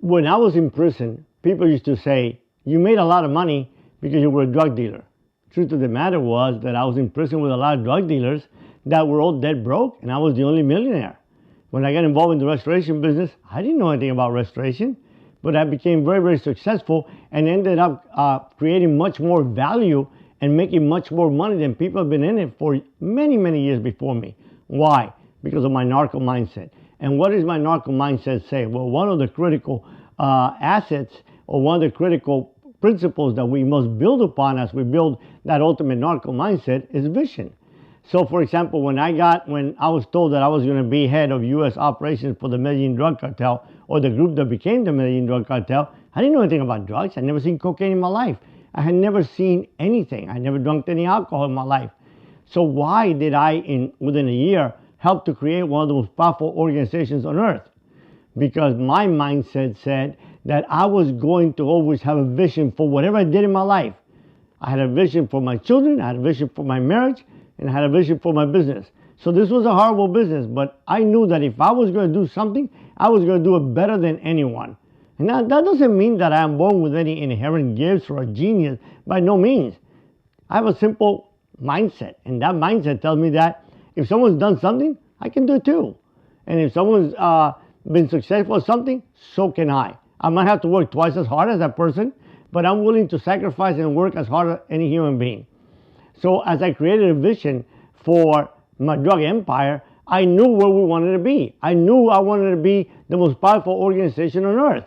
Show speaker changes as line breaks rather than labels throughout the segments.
When I was in prison, people used to say, you made a lot of money because you were a drug dealer. Truth of the matter was that I was in prison with a lot of drug dealers that were all dead broke, and I was the only millionaire. When I got involved in the restoration business, I didn't know anything about restoration, but I became very, very successful and ended up creating much more value and making much more money than people have been in it for many, many years before me. Why? Because of my narco mindset. And what does my narco mindset say? Well, one of the critical assets, or one of the critical principles that we must build upon as we build that ultimate narco mindset is vision. So, for example, when I was told that I was going to be head of U.S. operations for the Medellin Drug Cartel, or the group that became the Medellin Drug Cartel, I didn't know anything about drugs. I'd never seen cocaine in my life. I had never seen anything. I never drunk any alcohol in my life. So why did I, within a year, help to create one of the most powerful organizations on earth? Because my mindset said that I was going to always have a vision for whatever I did in my life. I had a vision for my children, I had a vision for my marriage, and I had a vision for my business. So this was a horrible business, but I knew that if I was going to do something, I was going to do it better than anyone. And that doesn't mean that I am born with any inherent gifts or a genius, by no means. I have a simple mindset, and that mindset tells me that if someone's done something, I can do it too. And if someone's been successful at something, so can I. I might have to work twice as hard as that person, but I'm willing to sacrifice and work as hard as any human being. So as I created a vision for my drug empire, I knew where we wanted to be. I knew I wanted to be the most powerful organization on earth.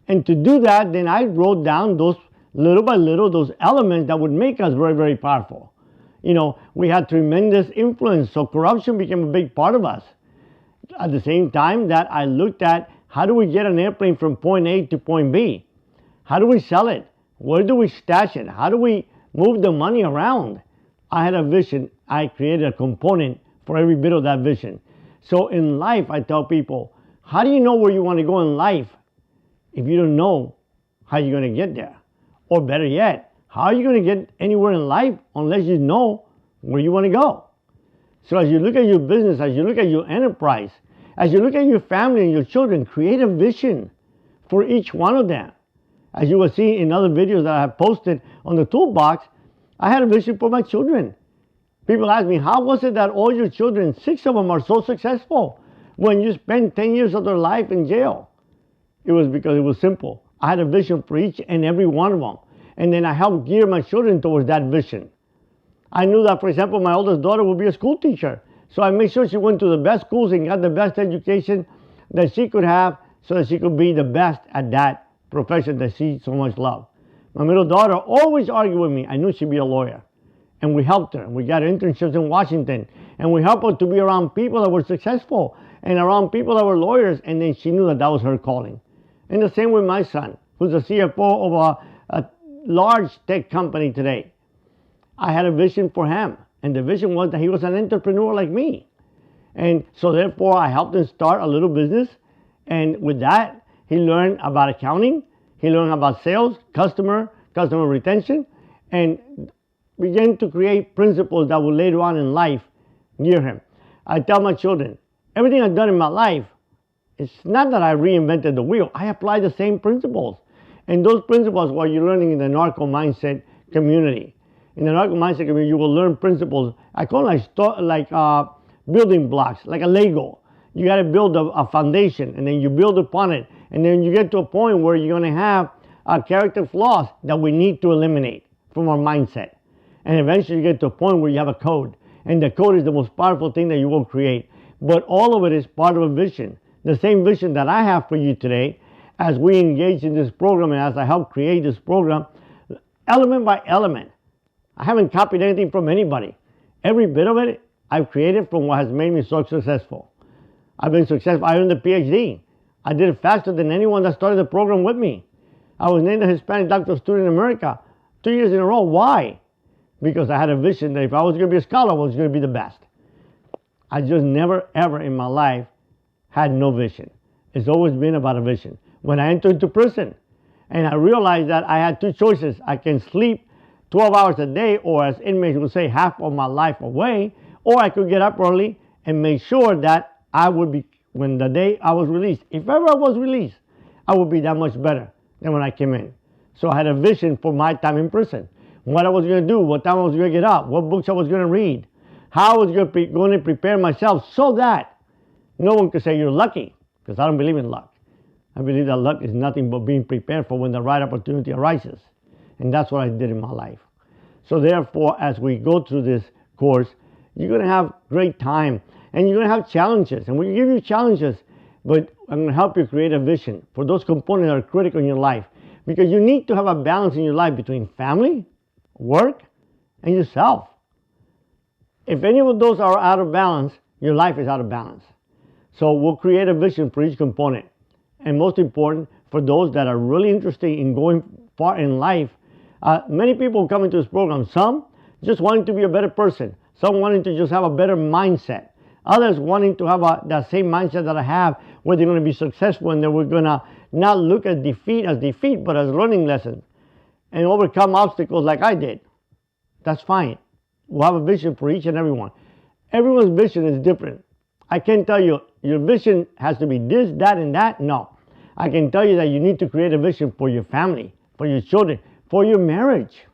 And to do that, then I wrote down those, little by little, those elements that would make us very, very powerful. You know, we had tremendous influence, so corruption became a big part of us. At the same time that I looked at, how do we get an airplane from point A to point B? How do we sell it? Where do we stash it? How do we move the money around? I had a vision. I created a component for every bit of that vision. So in life, I tell people, how do you know where you want to go in life if you don't know how you're going to get there? Or better yet, how are you going to get anywhere in life unless you know where you want to go? So as you look at your business, as you look at your enterprise, as you look at your family and your children, create a vision for each one of them. As you will see in other videos that I have posted on the toolbox, I had a vision for my children. People ask me, how was it that all your children, 6 of them, are so successful when you spend 10 years of their life in jail? It was because it was simple. I had a vision for each and every one of them. And then I helped gear my children towards that vision. I knew that, for example, my oldest daughter would be a school teacher. So I made sure she went to the best schools and got the best education that she could have so that she could be the best at that profession that she so much loved. My middle daughter always argued with me. I knew she'd be a lawyer. And we helped her. We got internships in Washington. And we helped her to be around people that were successful and around people that were lawyers. And then she knew that that was her calling. And the same with my son, who's the CFO of a large tech company today. I had a vision for him. And the vision was that he was an entrepreneur like me. And so therefore, I helped him start a little business. And with that, he learned about accounting. He learned about sales, customer retention, and began to create principles that will later on in life gear him. I tell my children, everything I've done in my life, it's not that I reinvented the wheel. I apply the same principles. And those principles are what you're learning in the Narco Mindset community. In the Narco Mindset community, you will learn principles. I call it like building blocks, like a Lego. You got to build a foundation, and then you build upon it. And then you get to a point where you're going to have character flaws that we need to eliminate from our mindset. And eventually you get to a point where you have a code. And the code is the most powerful thing that you will create. But all of it is part of a vision. The same vision that I have for you today as we engage in this program and as I help create this program, element by element. I haven't copied anything from anybody. Every bit of it I've created from what has made me so successful. I've been successful. I earned a Ph.D. I did it faster than anyone that started the program with me. I was named the Hispanic Doctor of Student in America 2 years in a row. Why? Because I had a vision that if I was going to be a scholar, I was going to be the best. I just never, ever in my life had no vision. It's always been about a vision. When I entered into prison and I realized that I had two choices. I can sleep 12 hours a day, or as inmates would say, half of my life away, or I could get up early and make sure that I would be, when the day I was released, if ever I was released, I would be that much better than when I came in. So I had a vision for my time in prison. What I was going to do, what time I was going to get up, what books I was going to read, how I was going to prepare myself so that no one could say you're lucky, because I don't believe in luck. I believe that luck is nothing but being prepared for when the right opportunity arises. And that's what I did in my life. So therefore, as we go through this course, you're going to have great time and you're going to have challenges. And we give you challenges, but I'm going to help you create a vision for those components that are critical in your life. Because you need to have a balance in your life between family, work, and yourself. If any of those are out of balance, your life is out of balance. So we'll create a vision for each component. And most important, for those that are really interested in going far in life, many people come into this program. Some just wanting to be a better person. Some wanting to just have a better mindset. Others wanting to have that same mindset that I have, where they're going to be successful and that we're going to not look at defeat as defeat, but as learning lessons and overcome obstacles like I did. That's fine. We'll have a vision for each and every one. Everyone's vision is different. I can't tell you your vision has to be this, that, and that. No. I can tell you that you need to create a vision for your family, for your children, for your marriage,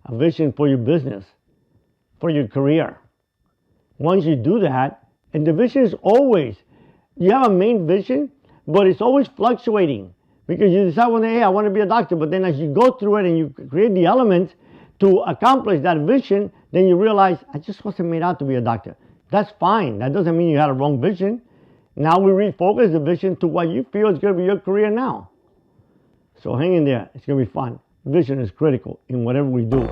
a vision for your business, for your career. Once you do that, and the vision is always, you have a main vision, but it's always fluctuating because you decide one day, hey, I want to be a doctor, but then as you go through it and you create the elements to accomplish that vision, then you realize, I just wasn't made out to be a doctor. That's fine. That doesn't mean you had a wrong vision. Now we refocus the vision to what you feel is going to be your career now. So hang in there. It's going to be fun. Vision is critical in whatever we do.